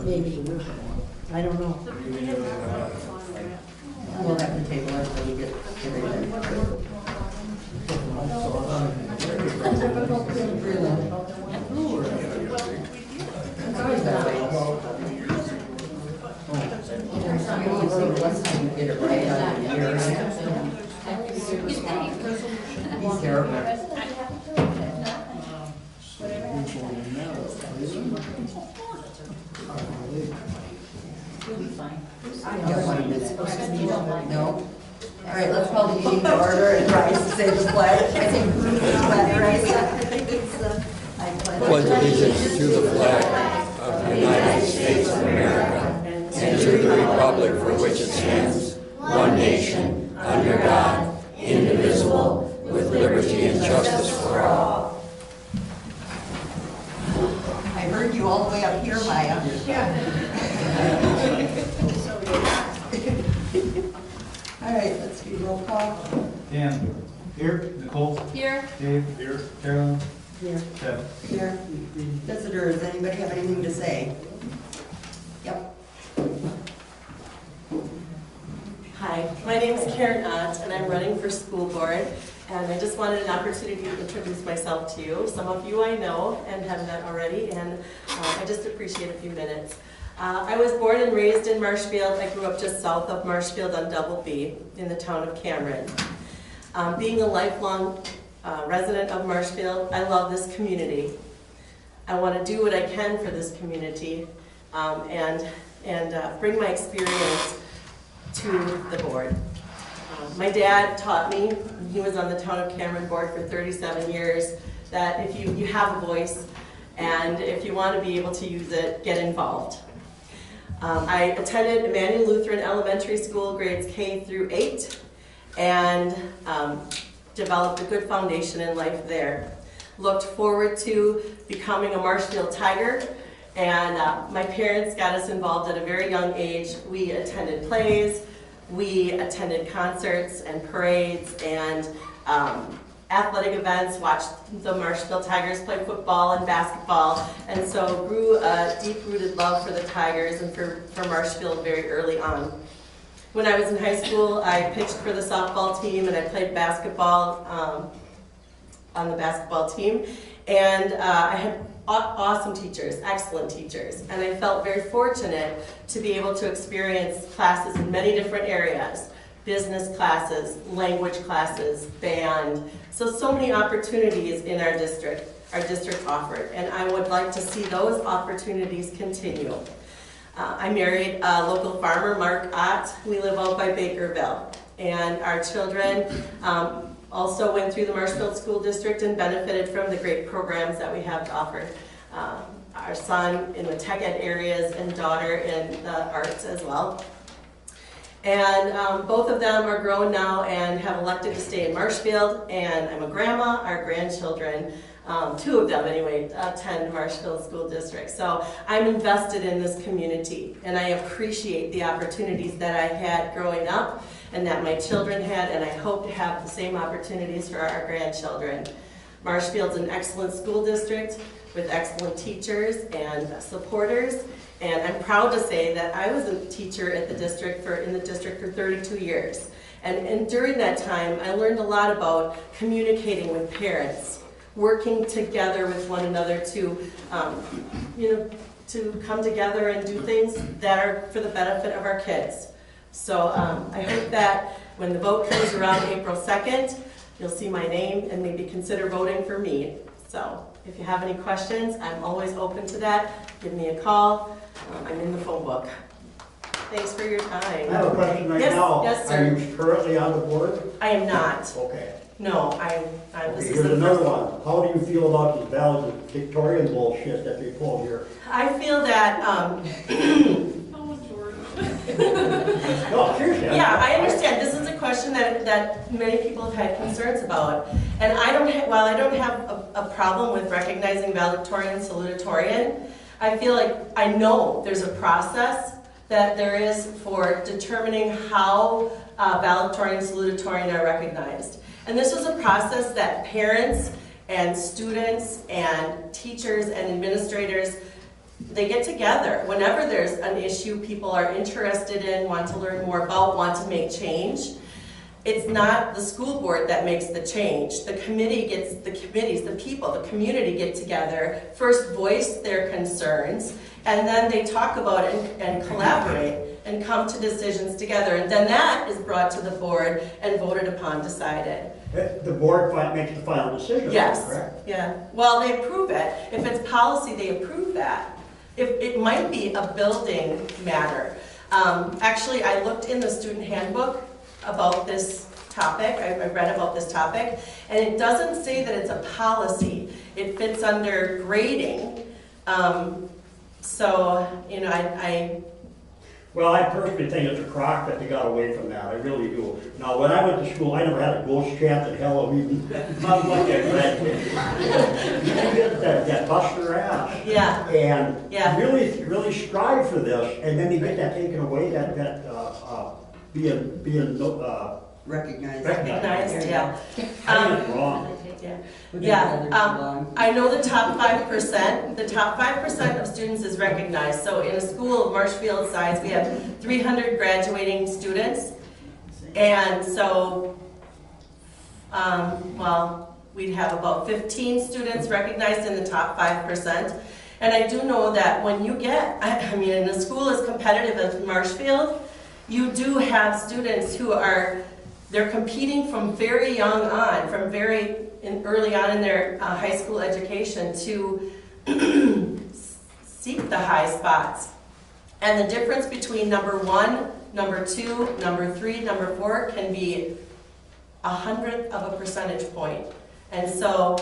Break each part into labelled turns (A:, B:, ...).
A: Maybe. I don't know. We'll have to table it when we get everything. It's always that way. Get it right out of here. He's terrible. No? All right, let's call the meeting to order and rise to say the pledge. I think Bruce is right.
B: Pledge allegiance to the flag of the United States of America and to the republic for which it stands, one nation, under God, indivisible, with liberty and justice for all.
A: I heard you all the way up here, Maya. All right, let's do roll call.
C: Dan. Here. Nicole.
D: Here.
C: Dave. Here. Carolyn.
A: Here.
C: Deb.
A: Here. Visitors, anybody have anything to say? Yep.
D: Hi, my name is Karen Ott, and I'm running for school board. And I just wanted an opportunity to introduce myself to you. Some of you I know and have met already, and I just appreciate a few minutes. I was born and raised in Marshfield. I grew up just south of Marshfield on Double B in the town of Cameron. Being a lifelong resident of Marshfield, I love this community. I want to do what I can for this community and bring my experience to the board. My dad taught me, he was on the Town of Cameron board for 37 years, that if you have a voice and if you want to be able to use it, get involved. I attended Emmanuel Lutheran Elementary School grades K through 8 and developed a good foundation in life there. Looked forward to becoming a Marshfield Tiger, and my parents got us involved at a very young age. We attended plays, we attended concerts and parades and athletic events, watched the Marshfield Tigers play football and basketball, and so grew a deep-rooted love for the Tigers and for Marshfield very early on. When I was in high school, I pitched for the softball team and I played basketball on the basketball team, and I had awesome teachers, excellent teachers, and I felt very fortunate to be able to experience classes in many different areas. Business classes, language classes, band, so many opportunities in our district offered, and I would like to see those opportunities continue. I married a local farmer, Mark Ott. We live out by Bakerville, and our children also went through the Marshfield School District and benefited from the great programs that we have to offer. Our son in the tech ed areas and daughter in the arts as well. And both of them are grown now and have elected to stay in Marshfield, and I'm a grandma. Our grandchildren, two of them anyway, attend Marshfield School District. So I'm invested in this community, and I appreciate the opportunities that I had growing up and that my children had, and I hope to have the same opportunities for our grandchildren. Marshfield's an excellent school district with excellent teachers and supporters. And I'm proud to say that I was a teacher at the district in the district for 32 years. And during that time, I learned a lot about communicating with parents, working together with one another to, to come together and do things that are for the benefit of our kids. So I hope that when the vote comes around April 2nd, you'll see my name and maybe consider voting for me. So if you have any questions, I'm always open to that. Give me a call. I'm in the phone book. Thanks for your time.
E: I have a question right now.
D: Yes, sir.
E: Are you currently on the board?
D: I am not.
E: Okay.
D: No, I'm
E: Okay, here's another one. How do you feel about this valedictorian bullshit that they pulled here?
D: I feel that,
E: No, seriously.
D: yeah, I understand. This is a question that many people have had concerns about. And while I don't have a problem with recognizing valedictorian and salutatorian, I feel like I know there's a process that there is for determining how valedictorian and salutatorian are recognized. And this was a process that parents and students and teachers and administrators they get together. Whenever there's an issue people are interested in, want to learn more about, want to make change, it's not the school board that makes the change. The committee gets, the committees, the people, the community get together, first voice their concerns, and then they talk about it and collaborate and come to decisions together. And then that is brought to the board and voted upon, decided.
E: The board makes the final decision,
D: Yes,
E: correct?
D: yeah. Well, they approve it. If it's policy, they approve that. If it might be a building matter. Actually, I looked in the student handbook about this topic. I read about this topic, and it doesn't say that it's a policy. It fits under grading. So, you know,
E: Well, I personally think it's a crock that they got away from that, I really do. Now, when I went to school, I never had a ghost chant at Halloween. Not like that graduated. You get that bust your ass.
D: yeah,
E: And
D: Yeah.
E: really strive for this, and then you get that taken away, being
A: Recognized.
D: recognized, yeah.
E: I think it's wrong.
D: Yeah.
A: Would
D: Yeah,
A: you rather belong?
D: I know the top 5% of students is recognized. So in a school of Marshfield size, we have 300 graduating students. And so, well, we'd have about 15 students recognized in the top 5%. And I do know that when you get, I mean, in a school as competitive as Marshfield, you do have students who are, they're competing from very young on, from early on in their high school education to seek the high spots. And the difference between number 1, number 2, number 3, number 4 can be 1/100 of a percentage point. And so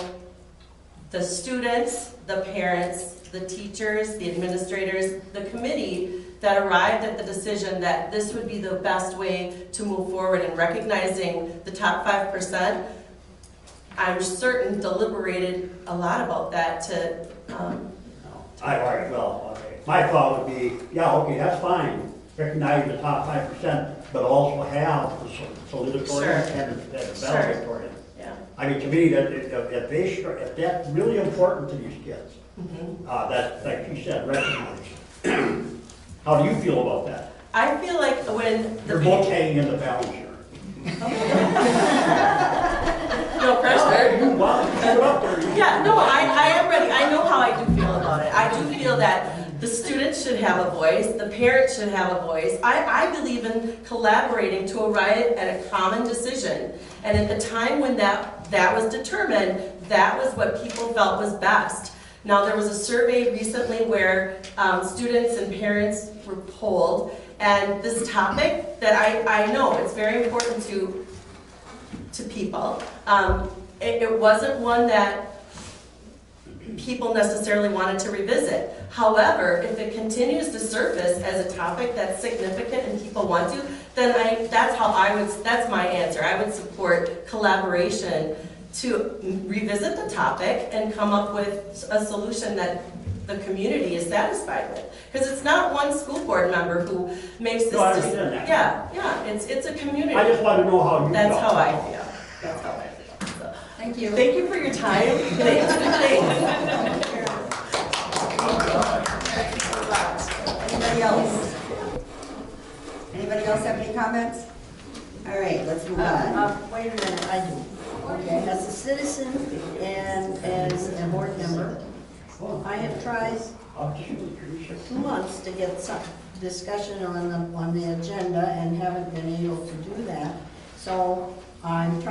D: the students, the parents, the teachers, the administrators, the committee that arrived at the decision that this would be the best way to move forward in recognizing the top 5%, I'm certain deliberated a lot about that to,
E: All right, well, okay. My thought would be, yeah, okay, that's fine, recognize the top 5%, but also have the salutatorian
D: Sure.
E: and the
D: Sure.
E: valedictorian.
D: yeah.
E: I mean, to me, that if that's really important to these kids, that, like you said, recognize. How do you feel about that?
D: I feel like when
E: You're
D: the,
E: both hanging in the balance here.
D: no pressure.
E: You want to put it up there.
D: Yeah, no, I am ready. I know how I do feel about it. I do feel that the students should have a voice, the parents should have a voice. I believe in collaborating to arrive at a common decision. And at the time when that was determined, that was what people felt was best. Now, there was a survey recently where students and parents were polled, and this topic that I know it's very important to people. It wasn't one that people necessarily wanted to revisit. However, if it continues to surface as a topic that's significant and people want to, then that's my answer. I would support collaboration to revisit the topic and come up with a solution that the community is satisfied with. Because it's not one school board member who makes this
E: No, I
D: decision.
E: understand that.
D: Yeah, it's a community.
E: I just want to know how you feel.
D: That's how I feel. That's how I feel. So,
A: Thank you.
D: thank you for your time. Thanks.
A: Anybody else? Anybody else have any comments? All right, let's move on.
F: Wait a minute, I do. Okay, as a citizen and as a board member, I have tried for 2 months to get some discussion on the agenda and haven't been able to do that. So I've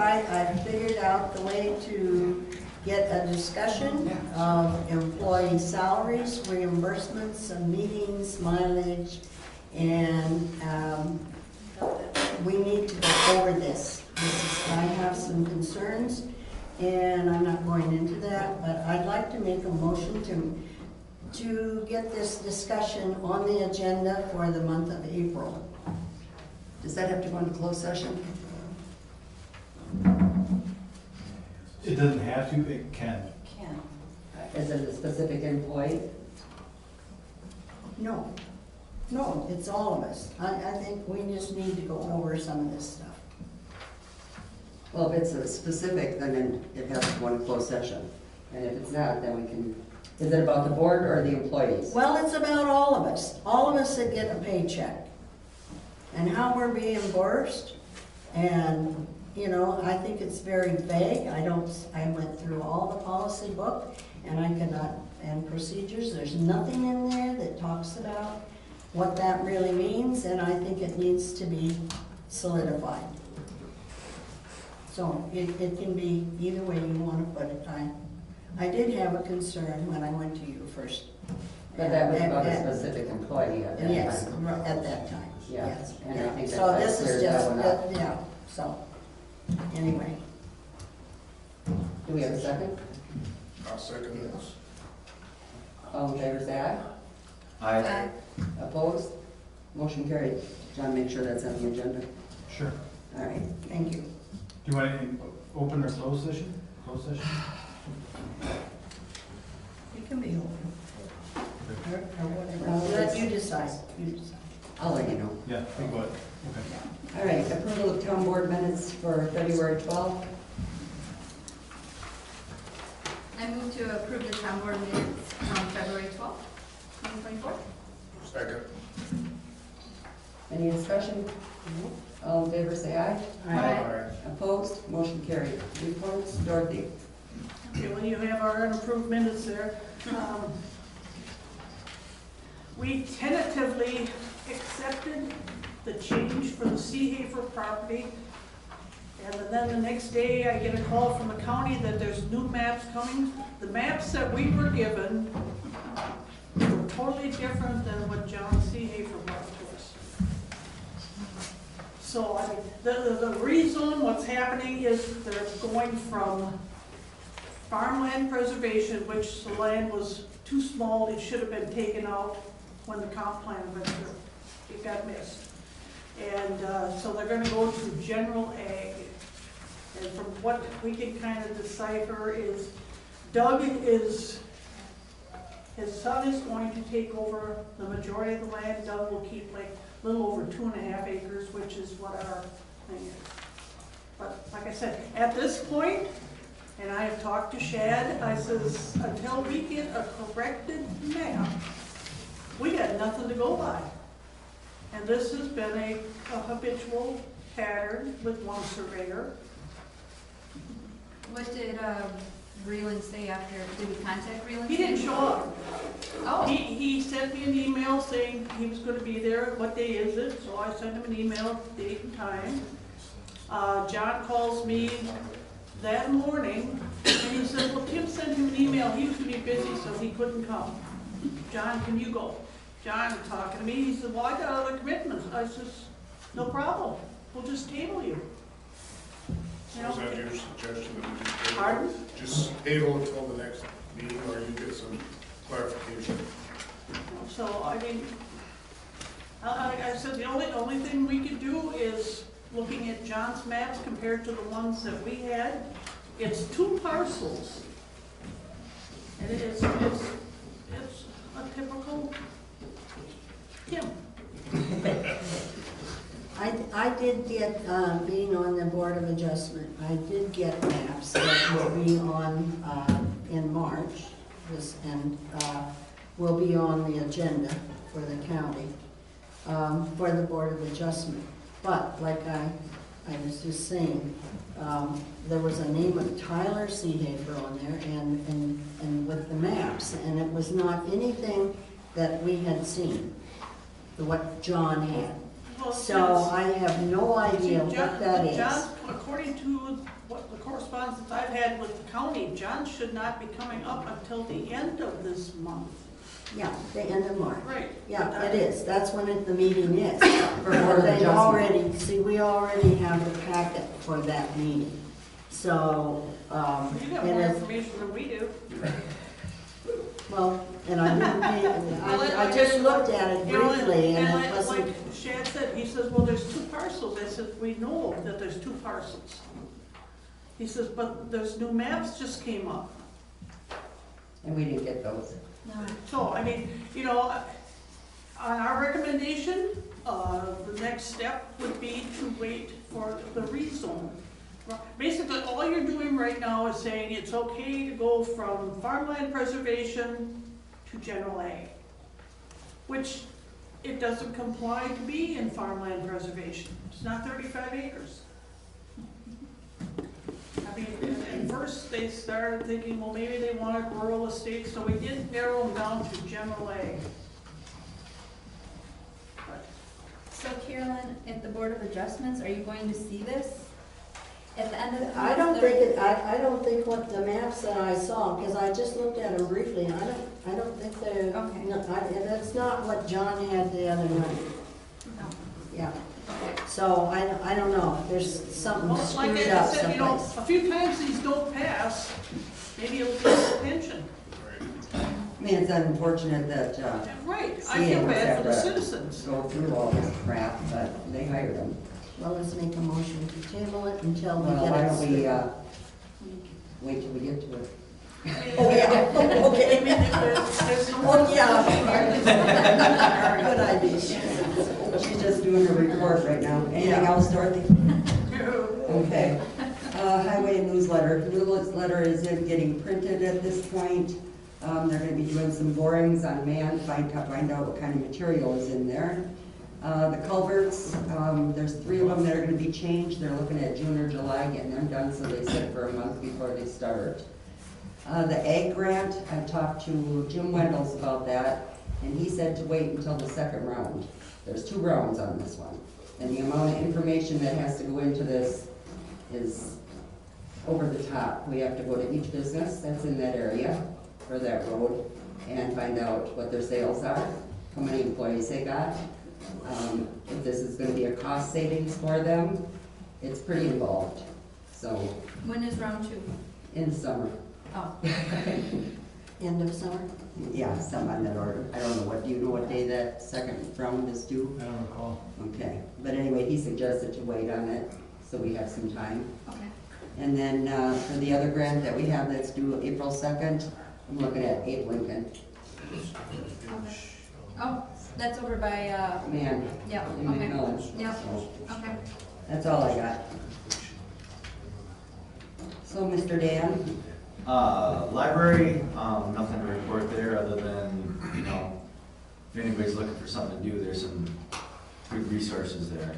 F: figured out the way to get a discussion of employee salaries, reimbursements, meetings, mileage, and we need to go over this. I have some concerns, and I'm not going into that, but I'd like to make a motion to get this discussion on the agenda for the month of April.
A: Does that have to go into closed session?
C: It doesn't have to, it can.
A: Is it a specific employee?
F: No, it's all of us. I think we just need to go over some of this stuff.
A: Well, if it's a specific, then it has to go into closed session. And if it's not, then we can Is it about the board or the employees?
F: Well, it's about all of us that get a paycheck. And how we're reimbursed, and, you know, I think it's very vague. I went through all the policy book, and I cannot, and procedures, there's nothing in there that talks about what that really means, and I think it needs to be solidified. So it can be either way you want to put it. I did have a concern when I went to you first.
A: But that was about a specific employee at that time.
F: Yes, at that time,
A: Yeah,
F: yes.
A: and I think
F: So
A: that
F: this is
A: clears
F: just,
A: that one up.
F: yeah, so, anyway.
A: Do we have a second?
B: I'll second this.
A: All in favor, say aye.
C: Aye.
A: Opposed? Motion carried. John, make sure that's on the agenda.
C: Sure.
A: All right.
F: Thank you.
C: Do you want to open or close session? Close session?
F: It can be open. Or whatever. Let you decide, you decide.
A: I'll let you know.
C: Yeah, think about it. Okay.
A: All right, approval of town board minutes for February 12th.
G: I move to approve the town board minutes on February 12th, 2024.
B: Second.
A: Any discussion? All in favor, say aye.
B: Aye.
A: Opposed? Motion carried. Reports, Dorothy.
H: Okay, well, you have our unapproved minutes there. We tentatively accepted the change for the Seahafer property. And then the next day, I get a call from the county that there's new maps coming. The maps that we were given were totally different than what John Seahafer brought to us. So, I mean, the reason what's happening is they're going from farmland preservation, which the land was too small, it should have been taken out when the comp plan went through. It got missed. And so they're gonna go to general ag. And from what we can kind of decipher is Doug is, his son is going to take over the majority of the land. Doug will keep like a little over 2.5 acres, which is what our thing is. But like I said, at this point, and I have talked to Shad, I says, until we get a corrected map, we got nothing to go by. And this has been a habitual pattern with one surveyor.
G: What did Breland say after, did we contact Breland?
H: He didn't show up.
G: Oh,
H: He sent me an email saying he was gonna be there. What day is it? So I sent him an email, date and time. John calls me that morning, and he said, well, Tim sent him an email, he was gonna be busy, so he couldn't come. John, can you go? John talking to me, he said, well, I got other commitments. I says, no problem, we'll just table you. You know,
B: Is that your suggestion that we just table?
H: Pardon?
B: Just table until the next meeting, or you get some clarification?
H: So, I mean, I said, the only thing we could do is, looking at John's maps compared to the ones that we had, it's 2 parcels. And it's a typical Tim.
F: I did get, being on the Board of Adjustment, I did get maps that will be on, in March, and will be on the agenda for the county, for the Board of Adjustment. But, like I was just saying, there was a name of Tyler Seahafer on there, and with the maps, and it was not anything that we had seen, what John had.
H: Well,
F: So I have no idea
H: See, John-
F: what that is.
H: John, according to what the correspondence I've had with the county, John should not be coming up until the end of this month.
F: Yeah, the end of March.
H: Right.
F: Yeah, it is, that's when the meeting is.
A: For Board of
F: They
A: Adjustment.
F: already, see, we already have the packet for that meeting. So,
H: You got
F: and
H: more
F: if,
H: information than we do.
F: well, and I didn't pay, I just looked at it
H: You know,
F: briefly, and it
H: like
F: wasn't,
H: Shad said, he says, well, there's 2 parcels. I said, we know that there's 2 parcels. He says, but there's new maps just came up.
A: And we didn't get those.
G: no.
H: So, I mean, you know, on our recommendation, the next step would be to wait for the rezone. Basically, all you're doing right now is saying it's okay to go from farmland preservation to general ag, which it doesn't comply to be in farmland preservation. It's not 35 acres. I mean, at first they started thinking, well, maybe they wanted rural estates, so we did narrow them down to general ag. But
G: So Carolyn, at the Board of Adjustments, are you going to see this at the end of the?
F: I don't think it, I don't think what the maps that I saw, because I just looked at them briefly, and I don't think they're,
G: Okay.
F: no, and that's not what John had the other night.
G: No.
F: Yeah, so I don't know, there's something
H: well, like
F: screwed
H: I
F: up
H: said, you know,
F: someplace.
H: a few times these don't pass, maybe it'll get attention.
A: I mean, it's unfortunate that,
H: Right, I feel bad for the citizens.
A: go through all this crap, but they hired them.
F: Well, let's make a motion to table it until we
A: Well,
F: get
A: why
F: it.
A: don't we, wait till we get to it?
F: Oh, yeah,
H: I
F: okay.
H: mean, if there's no.
F: Oh, yeah. Good idea.
A: She's just doing her report right now. Anything else, Dorothy? Okay. Highway newsletter. Newsletter is getting printed at this point. They're gonna be doing some borings on man, find out what kind of material is in there. The culverts, there's 3 of them that are gonna be changed. They're looking at June or July, getting them done, so they said for a month before they start. The ag grant, I talked to Jim Wendels about that, and he said to wait until the second round. There's 2 rounds on this one, and the amount of information that has to go into this is over the top. We have to go to each business that's in that area, for that road, and find out what their sales are, how many employees they got, if this is gonna be a cost savings for them. It's pretty involved, so,
G: When is round 2?
A: in summer.
G: Oh,
F: End of summer?
A: Yeah, some on that order. I don't know, do you know what day that second round is due?
C: I don't recall.
A: Okay, but anyway, he suggested to wait on it, so we have some time.
G: okay.
A: And then, for the other grant that we have that's due April 2nd, I'm looking at Abe Lincoln.
G: Okay. Oh, that's over by,
A: Man,
G: yeah,
A: in
G: okay.
A: McMillan.
G: Yeah,
A: So,
G: okay.
A: that's all I got. So, Mr. Dan?
I: Library, nothing to report there other than, you know, if anybody's looking for something to do, there's some good resources there,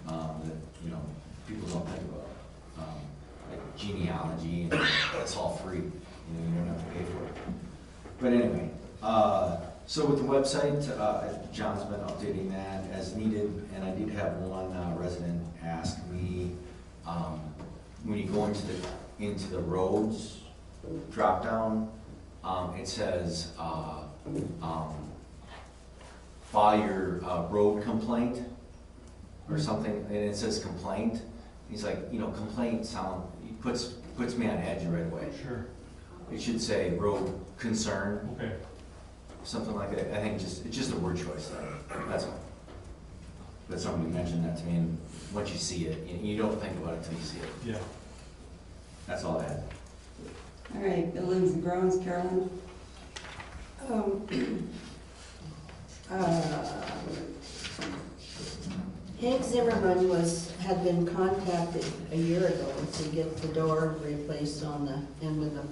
I: that, you know, people don't think about. Like genealogy, and that's all free, you know, you don't have to pay for it. But anyway, so with the website, John's been updating that as needed, and I did have one resident ask me, when you go into the roads drop down, it says, file your road complaint or something, and it says complaint. He's like, you know, complaint puts me on edge right away.
C: Sure.
I: It should say road concern,
C: Okay.
I: something like that. I think it's just a word choice, that's all. But somebody mentioned that to me, and once you see it, you don't think about it until you see it.
C: Yeah.
I: That's all I had.
A: All right, buildings and grounds, Carolyn?
F: Hank Zimmerman had been contacted a year ago to get the door replaced on the end of the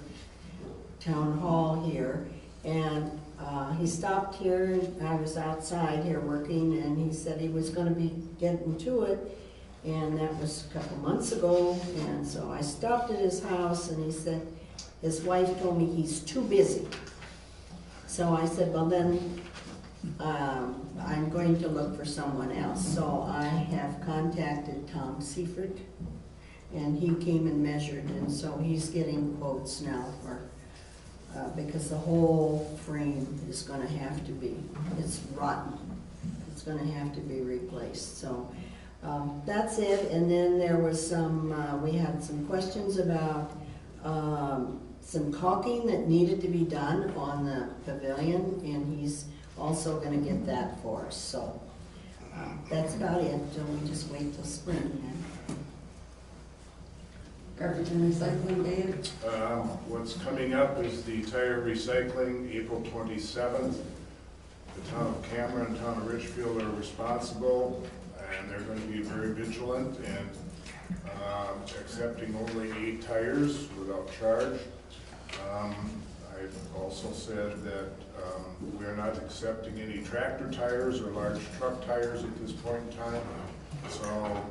F: town hall here. And he stopped here, I was outside here working, and he said he was gonna be getting to it. And that was a couple months ago, and so I stopped at his house, and he said, his wife told me he's too busy. So I said, well then, I'm going to look for someone else. So I have contacted Tom Seifert, and he came and measured, and so he's getting quotes now for, because the whole frame is gonna have to be, it's rotten. It's gonna have to be replaced, so. That's it, and then there was some, we had some questions about some caulking that needed to be done on the pavilion, and he's also gonna get that for us, so that's about it, so we just wait till spring then.
A: Garbage and recycling, Dave?
J: What's coming up is the tire recycling, April 27th. The town of Cameron and town of Richfield are responsible, and they're going to be very vigilant, and accepting only 8 tires without charge. I've also said that we are not accepting any tractor tires or large truck tires at this point in time. So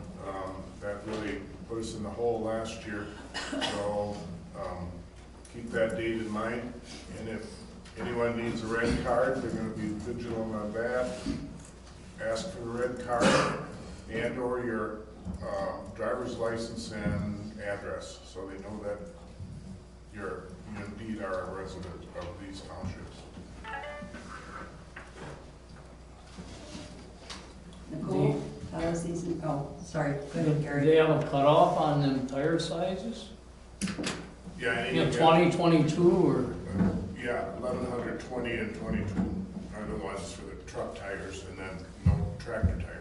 J: that really put us in the hole last year. So keep that date in mind. And if anyone needs a red card, they're going to be vigilant on that. Ask for the red card and or your driver's license and address, so they know that you indeed are a resident of these townships.
A: Nicole, policies and, oh, sorry, go ahead,
K: Do
A: Gary.
K: they have a cutoff on them tire sizes?
J: Yeah, and
K: You know, 20, 22, or?
J: yeah, 1120 and 22 are the ones for the truck tires, and then no tractor tires.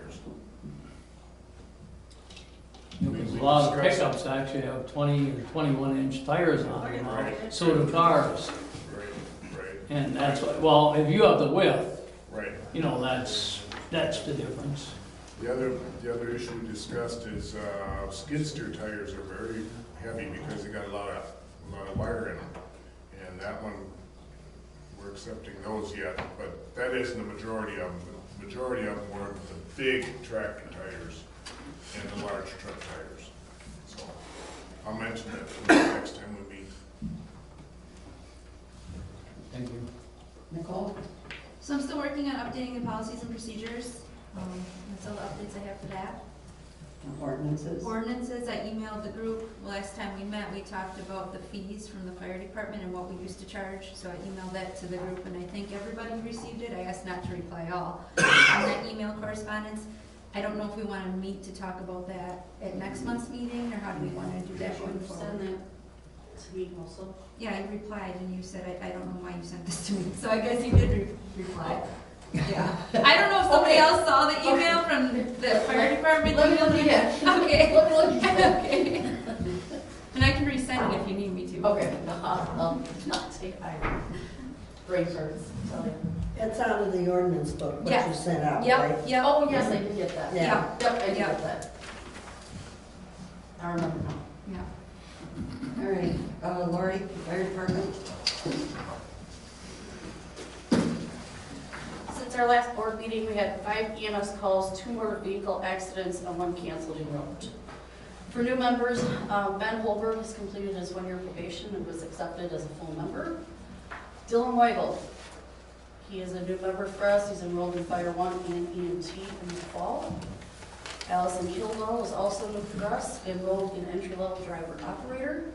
K: Because a lot of pickups actually have 20 or 21-inch tires on them now,
J: Right.
K: so do cars.
J: Right.
K: And that's, well, if you have the width,
J: Right.
K: you know, that's the difference.
J: The other issue we discussed is skid steer tires are very heavy because they got a lot of wire in them, and that one we're accepting those yet, but that isn't the majority of them. The majority of them were the big tractor tires and the large truck tires. So I'll mention that next time we meet.
K: Thank you.
A: Nicole?
G: So I'm still working on updating the policies and procedures. That's all the updates I have for that.
A: Ordinances?
G: Ordinances, I emailed the group. Last time we met, we talked about the fees from the fire department and what we used to charge. So I emailed that to the group and I think everybody received it. I asked not to reply all on that email correspondence. I don't know if we want to meet to talk about that at next month's meeting, or how do we want to do that going forward?
F: Send that to me also.
G: Yeah, I replied and you said, I don't know why you sent this to me. So I guess you did reply. Yeah. I don't know if somebody else saw the email from the fire department.
F: Let me look again.
G: Okay.
F: Let me look again.
G: Okay. And I can resend it if you need me to.
F: Okay, not take, brain hurts, tell you.
L: It's out of the ordinance book, what
G: Yeah.
L: you sent out, right?
G: Yep, yep.
F: Oh, yes, I did get that.
L: Yeah.
F: Yep, I did
G: Yeah.
F: get that. I remember now.
G: Yeah.
A: All right, Lori, fire department?
M: Since our last board meeting, we had 5 EMS calls, 2 motor vehicle accidents, and 1 canceled en route. For new members, Ben Holberg has completed his 1-year probation and was accepted as a full member. Dylan Weigel, he is a new member for us. He's enrolled in Fire 1 and EMT in the fall. Allison Kildall is also new for us, enrolled in entry-level driver operator.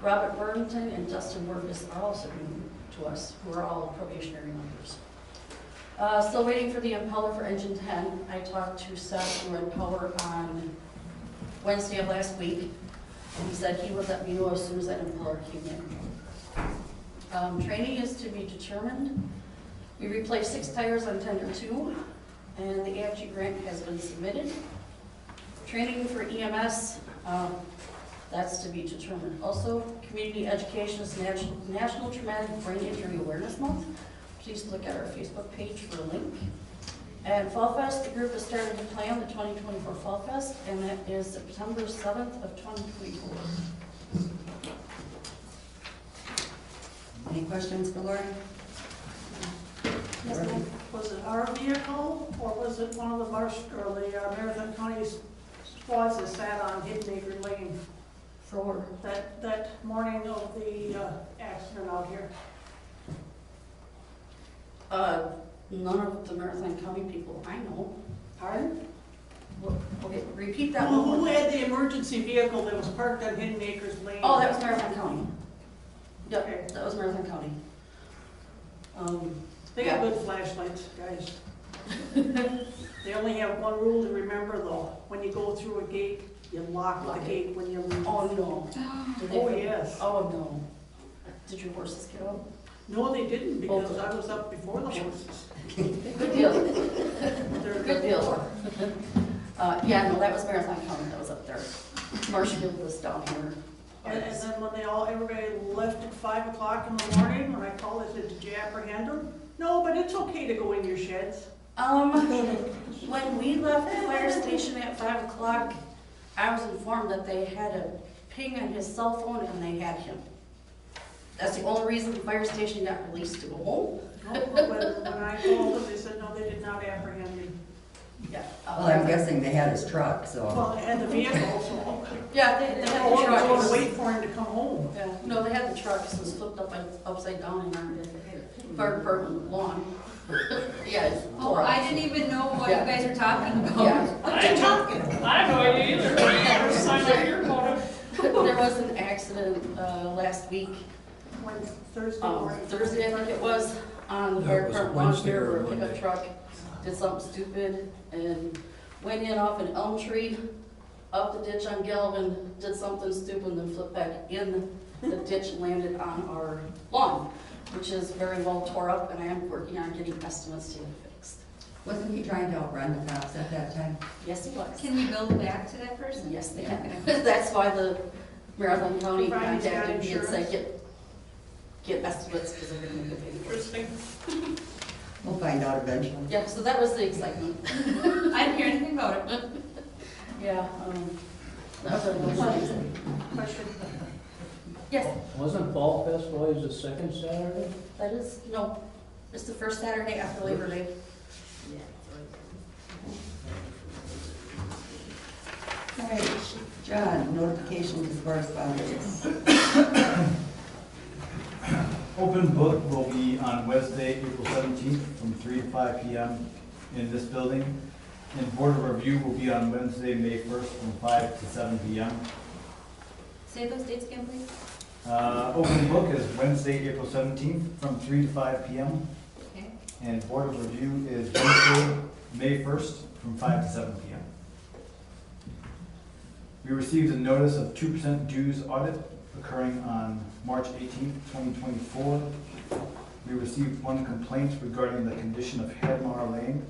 M: Robert Burlington and Dustin Burgess are also new to us, who are all probationary members. Still waiting for the impeller for engine 10. I talked to Seth from Red Power on Wednesday of last week, and he said he would let me know as soon as that impeller came in. Training is to be determined. We replaced 6 tires on tender 2, and the AFG grant has been submitted. Training for EMS, that's to be determined. Also, community education is National Traumatic Brain Injury Awareness Month. Please look at our Facebook page for a link. And Fall Fest, the group has started to plan the 2024 Fall Fest, and that is September 7th of 2024.
A: Any questions for Lori?
H: Yes, ma'am. Was it our vehicle, or was it one of the Marathon County squads that sat on Hidden Acre Lane
M: For
H: that morning of the accident out here?
M: None of the Marathon County people I know.
H: Pardon?
M: Okay, repeat that
H: Who
M: one.
H: had the emergency vehicle that was parked on Hidden Acres Lane?
M: Oh, that was Marathon County.
H: Okay.
M: Yep, that was Marathon County.
H: They got good flashlights, guys. They only have one rule to remember though. When you go through a gate, you lock the gate when you leave.
M: Oh, no. Did they-
H: Oh, yes.
M: Oh, no. Did your horses get out?
H: No, they didn't, because I was up before the horses.
M: Good deal.
H: They're
M: Good deal. Yeah, no, that was Marathon County that was up there. Marshfield was down here.
H: And then when everybody left at 5 o'clock in the morning, when I called, I said, did you apprehend them? No, but it's okay to go in your sheds.
M: When we left the fire station at 5 o'clock, I was informed that they had a ping on his cell phone and they had him. That's the only reason the fire station got released to go home.
H: When I called them, they said, no, they did not apprehend him.
M: Yeah.
A: Well, I'm guessing they had his truck, so.
H: Well, and the vehicle, so.
M: Yeah, they had the
H: Or
M: truck.
H: they would wait for him to come home.
M: Yeah, no, they had the truck, so it was flipped upside down in our fire department lawn. Yeah. it's
G: Oh,
M: tore up.
G: I didn't even know what you
M: Yeah.
G: guys were talking about.
M: Yeah.
H: I have no idea either. Never signed up here about it.
M: There was an accident last week,
H: When Thursday morning.
M: Thursday I think it was, on the
K: Yeah,
M: fire
K: it was
M: department lawn
K: Wednesday
M: here
K: or
M: where a pickup
K: Monday.
M: truck did something stupid and went in off an elm tree, up the ditch on Galvin, did something stupid, and then flipped back in the ditch and landed on our lawn, which is very well tore up, and I am working on getting estimates to get it fixed.
A: Wasn't he trying to outrun the cops at that time?
M: Yes, it was.
G: Can we build back to that person?
M: Yes, they
G: Okay.
M: can. That's why the Marathon County
H: Provided he's got
M: contacted me and said,
H: insurance.
M: get estimates, because they're gonna make a big
H: Interesting.
A: We'll find out eventually.
M: Yeah, so that was the excitement.
G: I didn't hear anything about it.
M: Yeah, that was a
H: Question.
M: Yes,
K: Wasn't Fall Fest always the second Saturday?
M: that is, no, it's the first Saturday after Labor Day.
A: All right, John, notifications and correspondence.
C: Open book will be on Wednesday, April 17th from 3 to 5 p.m. in this building. And board of review will be on Wednesday, May 1st from 5 to 7 p.m.
G: Say those dates again, please.
C: Open book is Wednesday, April 17th from 3 to 5 p.m.
G: Okay.
C: And board of review is Wednesday, May 1st from 5 to 7 p.m. We received a notice of 2% dues audit occurring on March 18th, 2024. We received one complaint regarding the condition of Headmar Lane.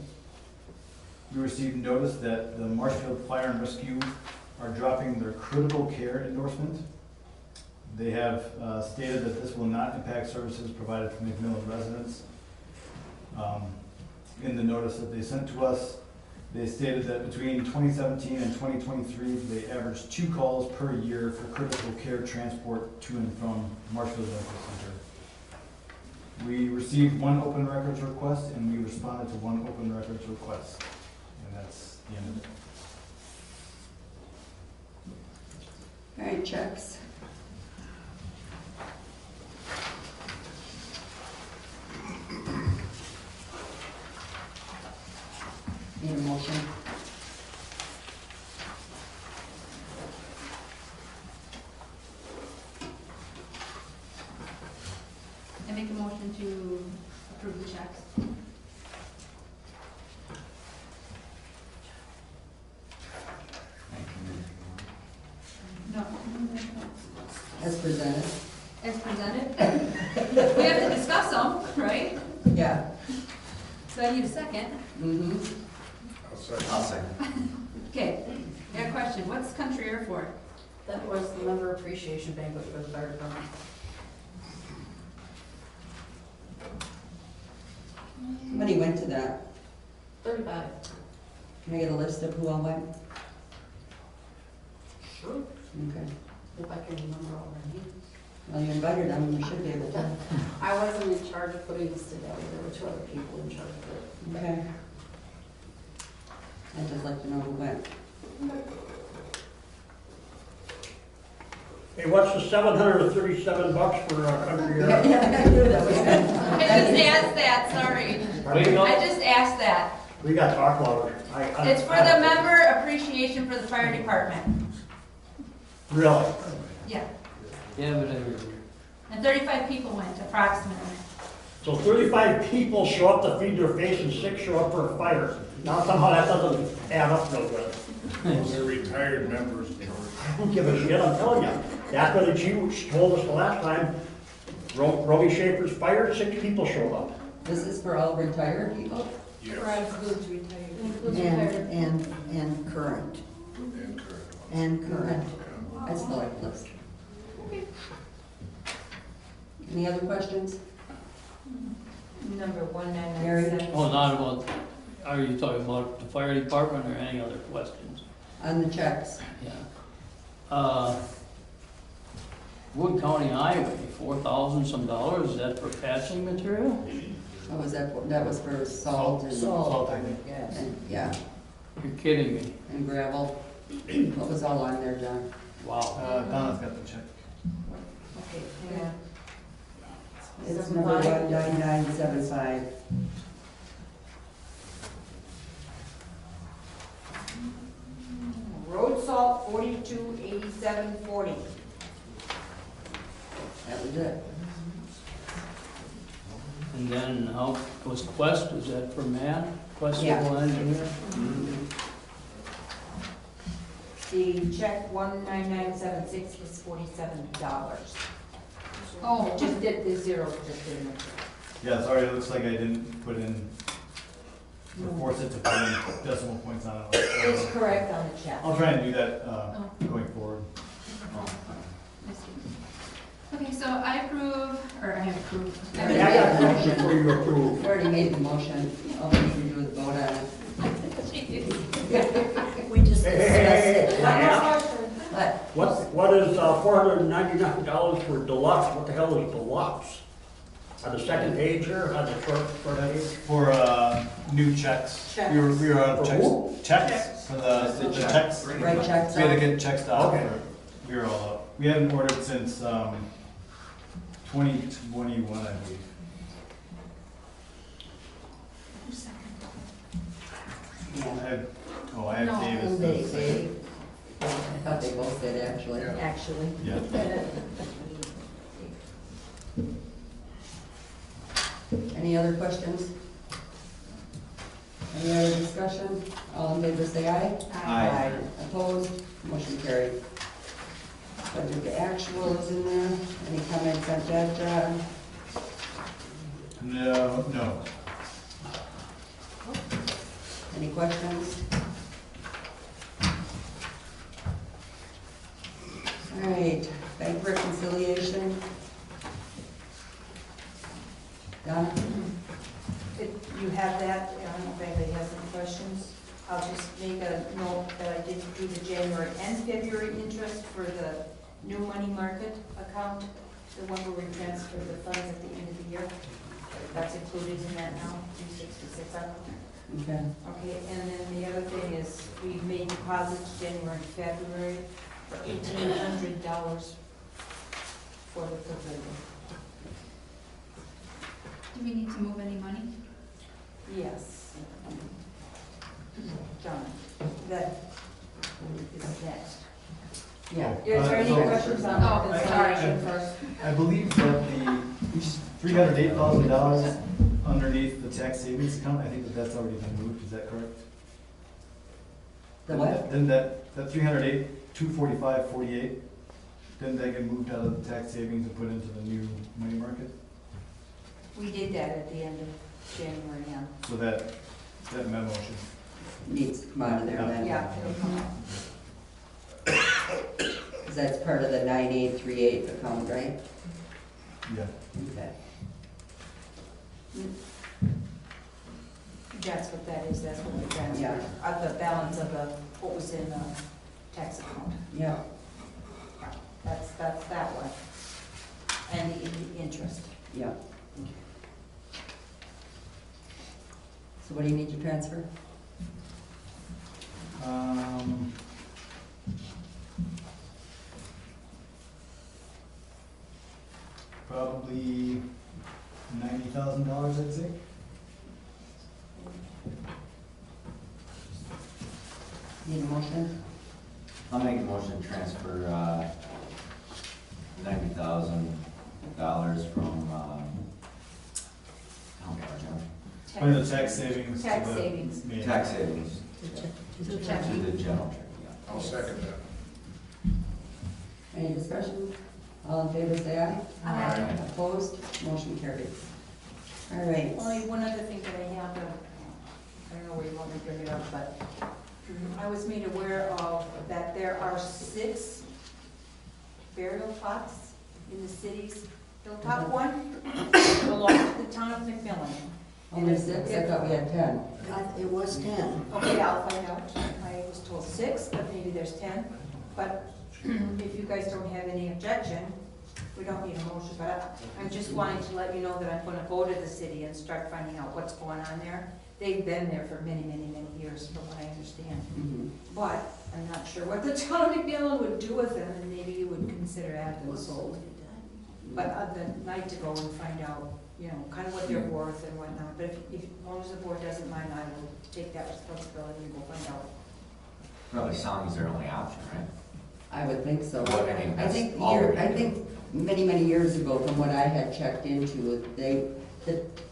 C: We received notice that the Marshfield Fire and Rescue are dropping their critical care endorsement. They have stated that this will not impact services provided to MxMillan residents. In the notice that they sent to us, they stated that between 2017 and 2023, they averaged 2 calls per year for critical care transport to and from Marshfield Medical Center. We received one open records request and we responded to one open records request. And that's the end of it.
A: All right, checks. Need a motion?
G: I make a motion to approve the checks. No.
A: As presented?
G: As presented. We have to discuss them, right?
A: Yeah.
G: So I need a second.
A: Mm-hmm.
J: I'll second.
I: I'll second.
G: Okay, I got a question. What's Country Air for?
M: That was the member appreciation banquet for the fire department.
A: How many went to that?
M: 35.
A: Can I get a list of who all went?
M: Sure.
A: Okay.
M: If I can remember already.
A: Well, you invited them, you should be able to.
M: I wasn't in charge of putting this together, there were 2 other people in charge of it.
A: Okay. I'd just like to know who went.
E: Hey, what's the $737 for a country air?
A: I knew that was good.
G: I just asked that, sorry. I just asked that.
E: We got to talk about it.
G: It's for the member appreciation for the fire department.
E: Really?
G: Yeah.
K: Yeah, but every year.
G: And 35 people went approximately.
E: So 35 people show up to feed their face and 6 show up for a fire. Now somehow that doesn't add up real good.
J: Those are retired members, George.
E: I don't give a shit, I'm telling you. That's what the chief told us the last time. Roby Schaefer's fire, 6 people showed up.
A: This is for all retired people?
J: Yes,
M: Includes retired.
F: And current,
J: and current ones.
F: and current.
A: I still like this. Any other questions?
L: Number
A: Mary?
L: 1997.
K: Oh, not about, are you talking about the fire department or any other questions?
A: On the checks.
K: Yeah. Wood County Highway, $4,000 some dollars, is that for patching material?
A: Oh, was that was for salt and?
C: Salt, I think.
F: Yes.
A: And, yeah,
K: You're kidding me.
A: and gravel. What was all on there, John?
K: Wow.
C: Donna's got the check.
F: Okay, hang on.
A: It's number 19975.
L: Road salt, 428740.
A: That was it.
K: And then how was Quest, is that for Matt? Quest
A: Yeah.
K: Civil Engineer?
L: The check 19976 is $47.
G: Oh,
L: Just did the zero, just didn't it?
C: Yeah, sorry, it looks like I didn't put in, or force it to put in decimal points on it.
L: It's correct on the check.
C: I'll try and do that, going forward.
G: I see. Okay, so I approve, or I approve.
E: Hey, I got a question before you approve.
A: We already made the motion. All we need to do is vote on it.
F: We just
E: Hey,
F: discussed
E: hey,
F: it.
E: hey, hey.
A: But
E: What is $499 for deluxe? What the hell is deluxe? On the second page here, on the first page?
C: For, new checks. We were on
E: For
C: checks.
E: who?
C: Checks, for the checks.
A: Right checks
C: We had to
A: out.
C: get checks out.
E: Okay.
C: We were all up. We hadn't ordered since, 2021, I believe.
A: Yeah.
C: I have
F: No,
C: Davis.
A: I thought they both did, actually.
F: Actually.
C: Yeah.
A: Any other questions? Any other discussion? All in favor, say aye.
I: Aye.
A: Opposed? Motion carried. Budget the actual is in there. Any comments on that, John?
C: No.
A: Any questions? All right, bank reconciliation. Donna?
L: You have that, I don't know if anybody has any questions. I'll just make a note that I did do the January and February interest for the new money market account, the one where we transfer the funds at the end of the year. That's included in that now, 266 up.
A: Okay.
L: Okay, and then the other thing is, we made deposits January and February for $1,800 for the pavilion.
G: Do we need to move any money?
L: Yes. John, that is next.
A: Yeah.
L: Is there any
C: So-
L: questions on
G: Oh,
L: the
G: sorry.
L: consolidation first?
C: I believe that the $308,000 underneath the tax savings account, I think that's already been moved, is that correct?
A: The what?
C: Then that 245,48, didn't that get moved out of the tax savings and put into the new money market?
L: We did that at the end of January, yeah.
C: So that memo should,
A: Needs to come out of there then.
L: Yeah, it'll come out.
A: Because that's part of the 9838 account, right?
C: yeah.
A: Okay.
L: That's what that is, that's what the transfer,
A: Yeah.
L: the balance of what was in the tax account.
A: Yeah.
L: That's that one. And the interest.
A: Yeah. So what do you need to transfer?
C: Probably $90,000, I'd say.
A: Need a motion?
I: I'll make a motion to transfer, $90,000 from,
C: From the tax savings to
L: Tax
C: the
L: savings.
C: main.
I: tax savings
F: To
I: to
F: check.
I: the general checking, yeah.
J: I'll second that.
A: Any discussion? All in favor, say aye.
J: Aye.
A: Opposed? Motion carries. All right.
L: Only one other thing that I have, I don't know where you want me to bring it up, but I was made aware of that there are 6 burial plots in the cities. The top one belongs to the town of MxMillan.
A: Only 6? I thought we had 10.
F: It was 10.
L: Okay, I'll find out. I was told 6, but maybe there's 10. But if you guys don't have any objection, we don't need a motion. But I'm just wanting to let you know that I'm gonna go to the city and start finding out what's going on there. They've been there for many, many, many years, from what I understand.
A: Mhm.
L: But I'm not sure what the town of McMillan would do with them, and maybe you would consider having them sold. But I'd like to go and find out, you know, kind of what they're worth and whatnot. But if, as long as the board doesn't mind, I will take that responsibility and go find out.
I: Probably selling is their only option, right?
A: I would think so.
I: Well, I mean,
A: I think
I: that's all we
A: I
I: do.
A: think many, many years ago, from what I had checked into, that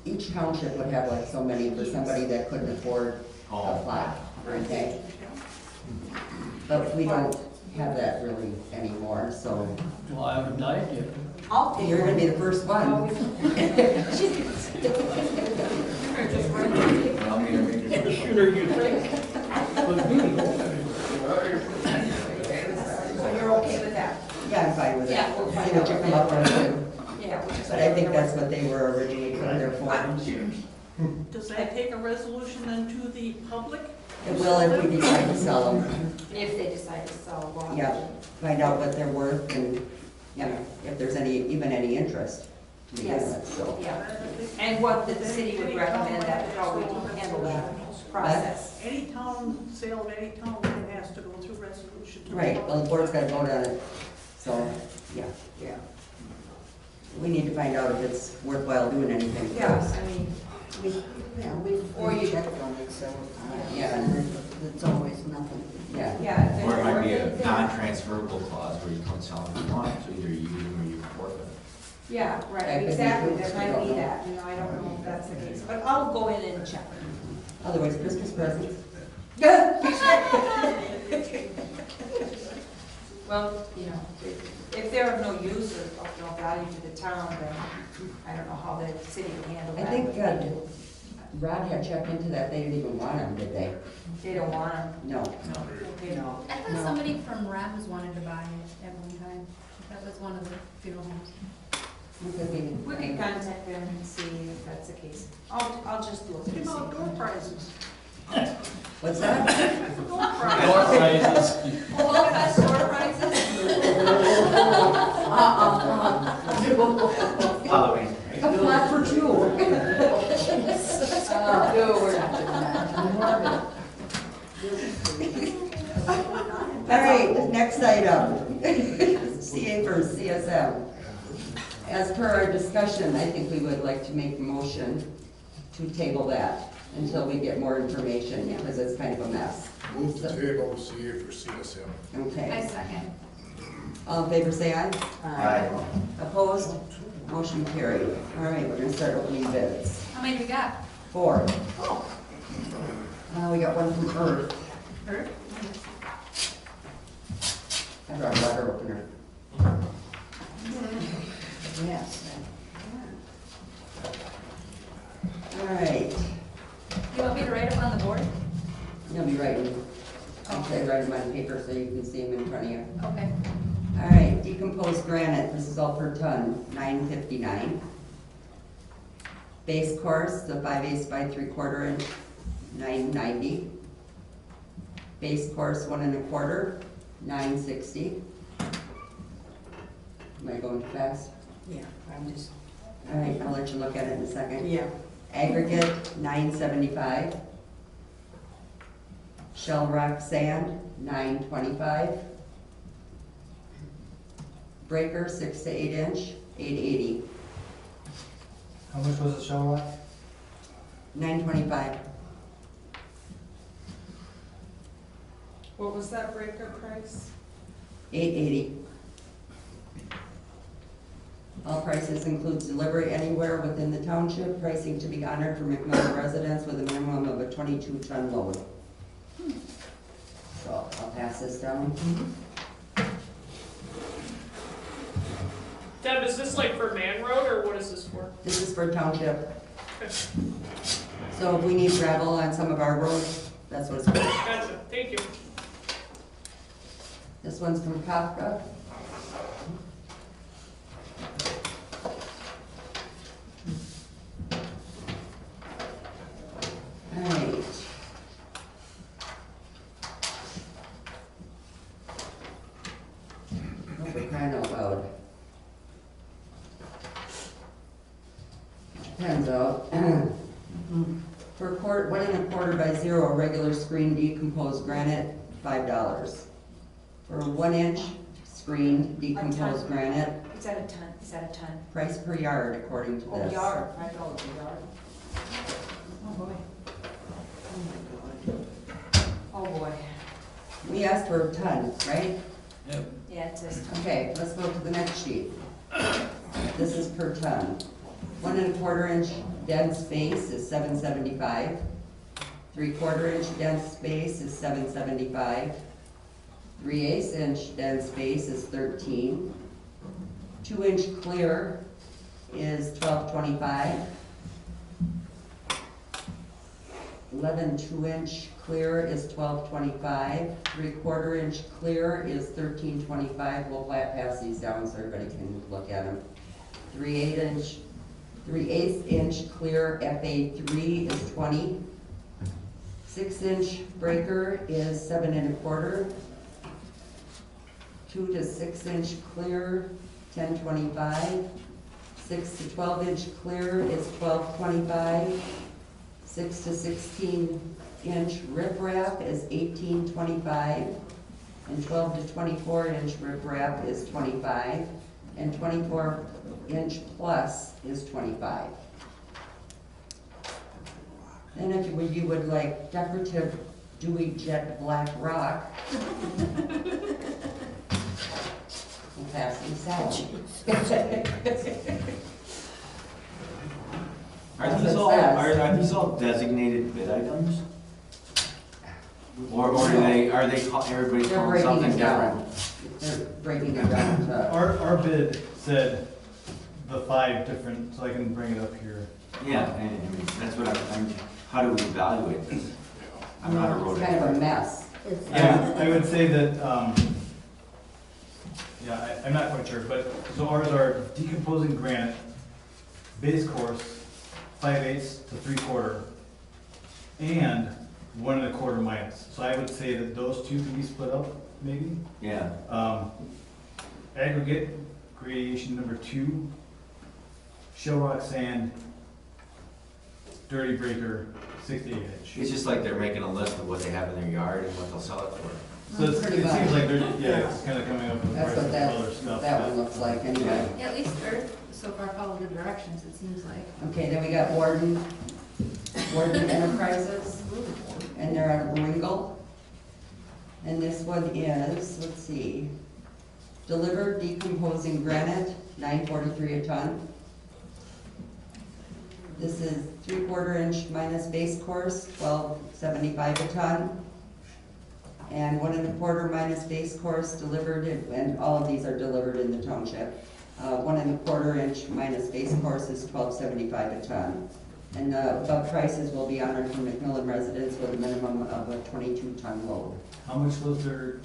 A: each township would have like so many for somebody that couldn't afford a plot, okay? But we don't have that really anymore, so
K: Well, I haven't died yet.
L: I'll take
A: you're gonna be the first one.
I: Well, I mean,
K: The sooner you think, with me.
L: So you're okay with that?
A: Yeah, I'm fine with it.
L: Yeah, we'll
A: See
L: find
A: what you
L: out.
A: come up with.
L: Yeah.
A: But I think that's what they were originally put there for.
H: Does that take a resolution then to the public?
A: It will if we decide to sell them.
L: If they decide to sell one.
A: Yeah, find out what they're worth and, you know, if there's even any interest to begin
L: Yes.
A: with, so.
L: Yeah, and what the city would recommend that, how we handle that process.
H: Any town, sale of any town land has to go through resolution.
A: Right, well, the board's got to vote on it, so, yeah.
L: Yeah.
A: We need to find out if it's worthwhile doing anything
L: Yeah,
A: first.
L: I mean,
F: Or you checked on it several times.
A: Yeah.
F: And it's always nothing.
A: Yeah,
L: yeah. if
I: Or it
L: there's
I: might be a
L: anything-
I: non-transferable clause where you can't sell them if you want, so either you use them or you forfeit them.
L: Yeah,
A: That
L: right,
A: could be
L: exactly,
A: true.
L: there
A: We
L: might
A: don't
L: be
A: know.
L: that, you know, I don't know if that's the case, but I'll go in and check.
A: otherwise Christmas presents.
L: Well, you know, if they're of no use or of no value to the town, then I don't know how the city would handle
A: I
L: that.
A: think Rod had checked into that, they didn't even want them, did they?
L: They don't want them,
A: No.
I: No.
L: you know.
G: I thought somebody from Rams wanted to buy it at one time. That was one of the funeral homes.
A: It could be.
L: We can contact them and see if that's the case. I'll just do it.
H: What about door prizes?
A: What's that?
H: Door prizes.
K: Door prizes.
G: Well, that's store prices.
I: Halloween.
A: A plot for two.
F: No, we're not doing that.
A: All right, next item. CA versus CSM. As per our discussion, I think we would like to make a motion to table that until we get more information, because it's kind of a mess.
J: Move to table CA for CSM.
G: I
A: Okay.
G: second.
A: All in favor, say aye.
I: Aye.
A: Opposed? Motion carried. All right, we're gonna start opening bids.
G: How many we got?
A: 4. We got one from Earth.
G: Earth?
A: I brought a letter opener.
F: Yes.
A: All right,
G: You want me to write them on the board?
A: you'll be writing. Actually, write them on paper so you can see them in front of you.
G: Okay.
A: All right, decomposed granite, this is all per ton, $9.59. Base course, the 5/8 by 3/4 inch, $9.90. Base course, 1 1/4, $9.60. Am I going too fast?
F: Yeah, I'm just,
A: All right, I'll let you look at it in a second.
F: yeah.
A: Aggregate, $9.75. Shell rock sand, $9.25. Breaker, 6 to 8 inch, $8.80.
C: How much was the shell rock?
A: $9.25.
H: What was that breaker price?
A: $8.80. All prices includes delivery anywhere within the township, pricing to be honored for McMillan residents with a minimum of a 22-ton load. So I'll pass this down.
N: Deb, is this like for Man Road, or what is this for?
A: This is for township. So if we need gravel on some of our roads, that's what it's for.
N: Gotcha, thank you.
A: This one's from Kafka. size 0 regular screen decomposed granite, $5. For 1-inch screen decomposed granite,
L: Is that a ton? Is that a ton?
A: price per yard according to
L: Oh,
A: this.
L: yard, $5 a yard. Oh, boy. Oh, boy.
A: We asked for a ton, right?
L: Yeah, it says ton.
A: Okay, let's go to the next sheet. This is per ton. 1 1/4 inch dense space is $7.75. 3/4 inch dense space is $7.75. 3/8 inch dense space is $13. 2 inch clear is $12.25. 11 2-inch clear is $12.25. 3/4 inch clear is $13.25. We'll pass these down so everybody can look at them. 3/8 inch clear FA3 is $20. 6-inch breaker is $7 1/4. 2 to 6 inch clear, $10.25. 6 to 12 inch clear is $12.25. 6 to 16 inch riprap is $18.25. And 12 to 24 inch riprap is $25. And 24 inch plus is $25. Then if you would like decorative dewy jet black rock, we'll pass these out.
I: Are these all designated bid items? Or are they call, everybody's
A: They're
I: calling
A: breaking
I: something
A: it down.
I: different?
A: They're breaking it down to,
C: Our bid said the 5 different, so I can bring it up here.
I: Yeah, I mean, that's what I'm, how do we evaluate this? I'm not a road
A: it's kind of a
I: expert.
A: mess.
C: I would say that, I'm not quite sure, but, so ours are decomposing granite, base course, 5/8 to 3/4, and 1 1/4 minus. So I would say that those two can be split up, maybe.
I: Yeah,
C: Aggregate gradation number 2, shell rock sand, dirty breaker, 6 to 8 inch.
I: it's just like they're making a list of what they have in their yard and what they'll sell it for.
C: So it
A: Pretty
C: seems
A: much.
C: like they're, it's kind of coming up with
A: That's
C: prices
A: what
C: of other stuff.
A: that one looks like anyway.
G: Yeah, at least Earth so far followed the directions, it seems like.
A: Okay, then we got Warden Enterprises, and they're out of Ringel. And this one is, let's see, delivered decomposing granite, $9.43 a ton. This is 3/4 inch minus base course, $12.75 a ton. And 1 1/4 minus base course delivered, and all of these are delivered in the township. 1 1/4 inch minus base course is $12.75 a ton. And the above prices will be honored for MxMillan residents with a minimum of a 22-ton load.
C: How much was their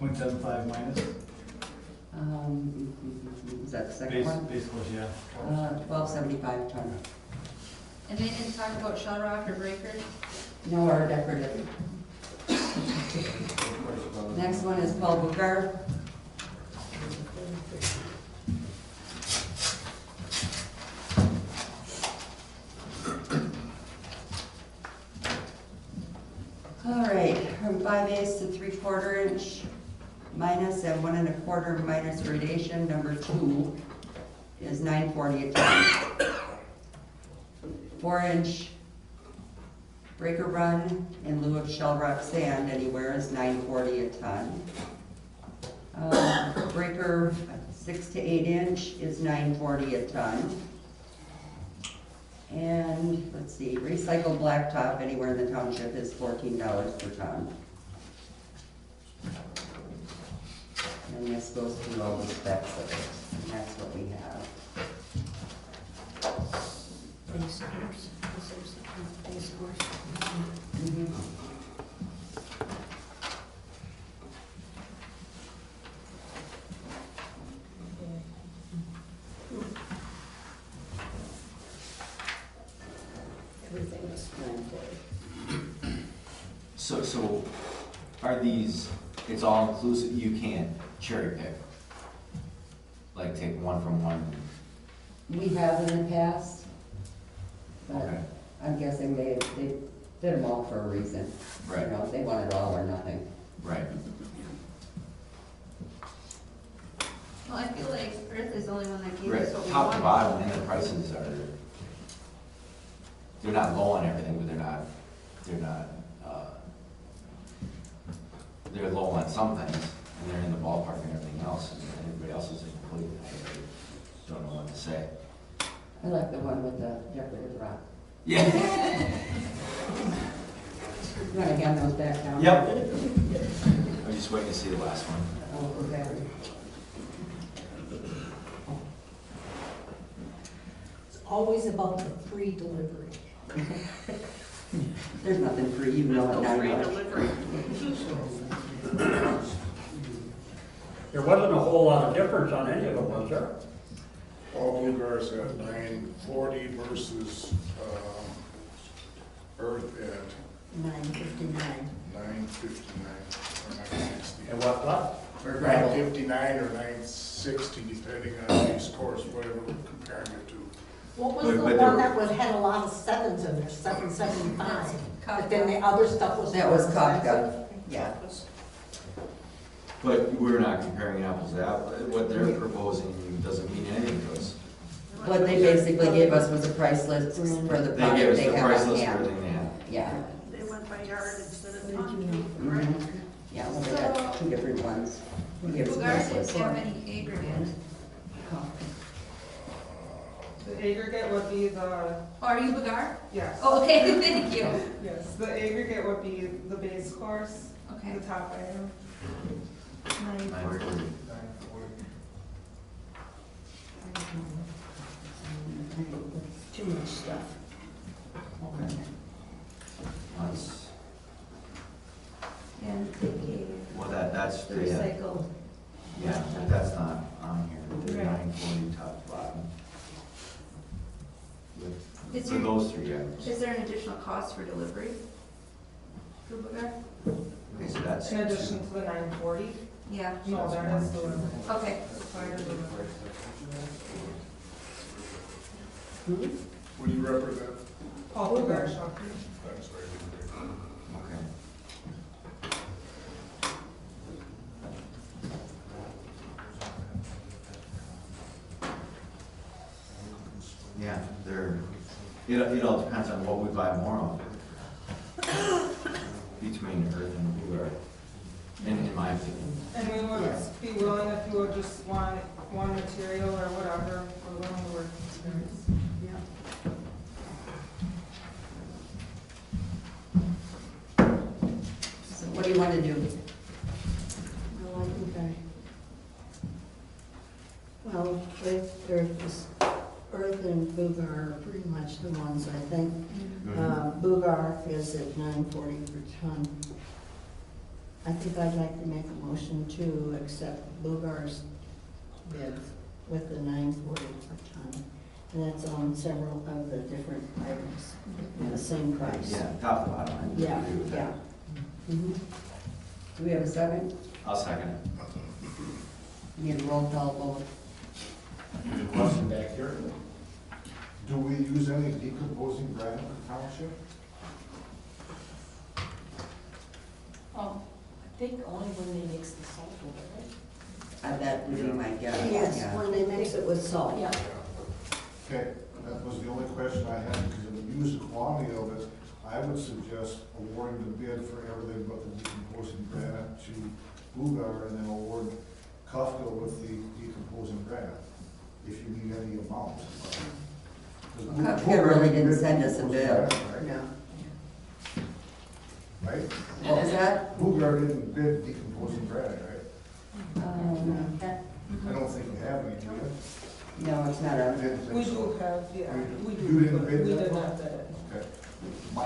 C: 0.75 minus?
A: Is that the second
C: Base,
A: one?
C: base course, yeah.
A: $12.75 a ton.
G: And they didn't talk about shell rock or breakers?
A: No, our decorative. Next one is Paul Booker. All right, from 5/8 to 3/4 inch minus and 1 1/4 minus gradation, number 2 is $9.40 a ton. 4-inch breaker run in lieu of shell rock sand anywhere is $9.40 a ton. Breaker 6 to 8 inch is $9.40 a ton. And let's see, recycled blacktop anywhere in the township is $14 per ton. And this goes through all the specs of it, and that's what we have.
F: Base course, base course.
A: Mhm.
F: Everything is $9.40.
I: So are these, it's all inclusive, you can't cherry pick? Like take one from one?
A: We have in the past, but
I: Okay.
A: I'm guessing they're Did them all for a reason.
I: Right.
A: You know, they want it all or nothing.
I: Right.
G: Well, I feel like Earth is the only one that gave
I: Right,
G: us what we
I: top to
G: wanted.
I: bottom, and the prices are, they're not low on everything, but they're low on some things, and they're in the ballpark and everything else, and everybody else is included. I don't know what to say.
A: I like the one with the decorative rock.
I: Yeah.
A: You wanna hand those back down?
I: Yep. I was just waiting to see the last one.
A: Oh, okay.
F: It's always about the free delivery.
A: There's nothing free, you know it now.
N: Free delivery.
K: There wasn't a whole lot of difference on any of them, was there?
J: Paul Bluegar's at 940 versus Earth at
F: 959.
J: 959 or 960.
K: And what left?
A: For gravel.
J: 959 or 960, depending on the course, whatever we're comparing it to.
F: What was
I: But
F: the
I: there
F: one
I: were-
F: that had a lot of sevens in there, 775?
G: Kafka.
F: But then the other stuff was.
A: That was
F: more
A: Kafka,
F: expensive?
A: yeah.
I: But we're not comparing apples to apples. What they're proposing doesn't mean anything to us.
A: What they basically gave us was a price list for the
I: They gave
A: product
I: us
A: they
I: the
A: have
I: price
A: on
I: list of
A: hand.
I: everything they have.
A: Yeah,
H: They went by yard instead of ton, right?
A: mhm. Yeah, well, they got two different ones. He gave us
G: Bugard
A: price
G: didn't
A: lists.
G: have any aggregate.
O: The aggregate would be the,
G: Oh, are you Bugard?
O: yes.
G: Oh, okay, thank you.
O: Yes, the aggregate would be the base course,
G: Okay.
O: the top item.
I: 940.
F: Too much stuff.
I: Okay. That's,
F: And they gave
I: well, that's,
F: the
I: yeah,
F: recycled.
I: yeah, but that's not on here.
F: Right.
I: 940 top to bottom. With-
G: Is
I: For
G: there-
I: those three items.
G: Is there an additional cost for delivery for Bugard?
I: Okay, so that's.
O: In addition to the 940,
G: Yeah,
O: no, that is delivered.
G: okay.
O: Required delivery.
J: What do you represent?
O: Paul Bluegar.
J: I'm sorry.
I: Okay. Yeah, it all depends on what we buy more of. Between Earth and Bluegar, in my opinion.
O: And we would
F: Yes.
O: be willing, if you would just want one material or whatever, we're willing to work with materials.
A: So what do you want to do?
F: Well, I think well, Earth and Boogar are pretty much the ones, I think. Boogar is at 940 per ton. I think I'd like to make a motion to accept Boogar's bid with the 940 per ton. And that's on several of the different items, at the same price.
I: Yeah, top to bottom, I
F: Yeah,
I: agree with
F: yeah.
I: that.
A: Mhm. Do we have a second?
I: I'll second it.
A: Need a roll call vote.
P: There's a question back here. Do we use any decomposing granite in the township?
L: I think only when they mix the salt over it.
A: That would be my guess.
F: Yes,
A: yeah.
F: when they mix it with salt.
L: Yeah.
P: Okay, that was the only question I had, because if we use the quantity of it, I would suggest awarding the bid for everything but the decomposing granite to Bluegar, and then award Kafka with the decomposing granite, if you need any amount.
A: Kafka really didn't send us a bill.
F: No.
P: Right?
A: What was that?
P: Bluegar didn't bid decomposing granite, right? I don't think you have any, do you?
A: No, it's not a,
P: Didn't think
O: We
P: so.
O: do have, yeah, we do.
P: You didn't bid
O: We
P: that
O: did
P: one?
O: not bid it.
P: Okay.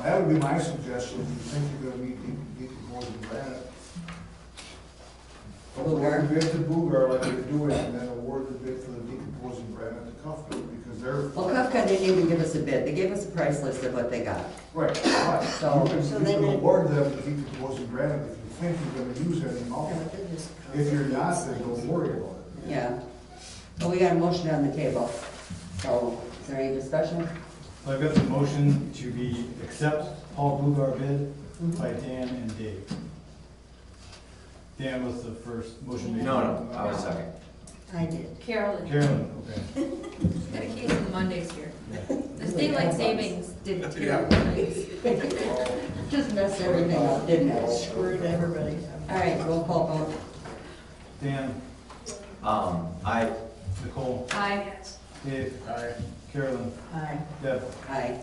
P: That would be my suggestion, if you think you're gonna need decomposing granite. Award the bid to Bluegar like you're doing, and then award the bid for the decomposing granite to Kafka, because they're.
A: well, Kafka didn't even give us a bid. They gave us a price list of what they got.
P: Right, right.
A: So-
P: You
F: So
P: can
F: they did-
P: award them the decomposing granite if you think you're gonna use any amount. If you're not, then don't worry about it.
A: Yeah. Well, we got a motion on the table. So, is there any discussion?
C: I've got the motion to accept Paul Blugar bid by Dan and Dave. Dan was the first motion made.
I: No, I was second.
F: I did.
L: Carolyn.
C: Carolyn, okay.
G: Got a case of the Mondays here. The daylight savings didn't hear.
A: Just messed everything up, didn't it?
F: Screwed everybody.
A: All right, roll call vote.
C: Dan,
I: I,
C: Nicole,
G: Aye.
C: Dave, Carolyn,
F: Aye.
C: Deb.
A: Aye.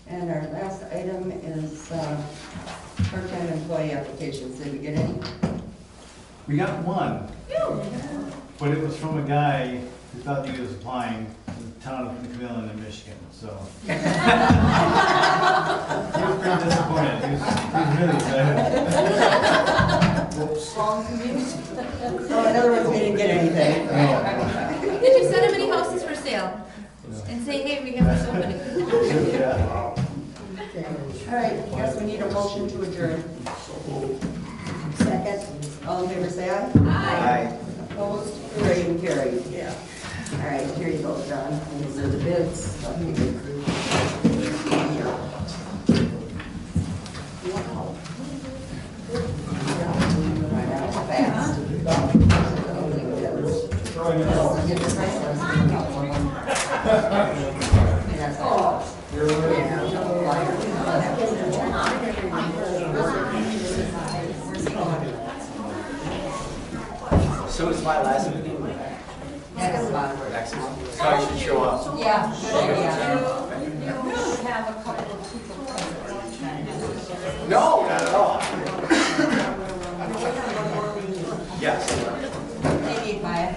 A: And our last item is part-time employee applications. Did we get any?
C: We got one, but it was from a guy who thought he was applying to the town of McMillan in Michigan, so. He was pretty disappointed. He was really excited.
A: So in other words, we didn't get anything.
G: Did you send him any houses for sale? And say, hey, we have this opening.
C: Yeah.
A: All right, guess we need a motion to adjourn.
F: Second.
A: All in favor, say aye.
I: I.
A: Opposed? Carried and carried. Yeah. All right, here you go, John. These are the bids.
F: Wow.
A: Right out fast. Get the price list. That's all.
I: So it's my last meeting.
A: Next one.
I: Next one. So I should show up.
A: Yeah.
L: Have a couple of people.
I: No, not at all. Yes.
A: Maybe Maya.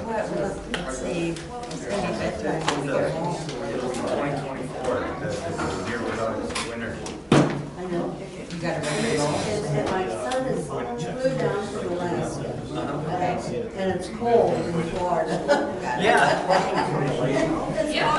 A: Let's see. It's gonna be bedtime when we get home.
I: It'll be 2024, because this is a year without a winter.
F: I know.
A: You got it ready to go?
F: And my son is flew down from Alaska. And it's cold in Florida.
I: Yeah.
G: Yeah.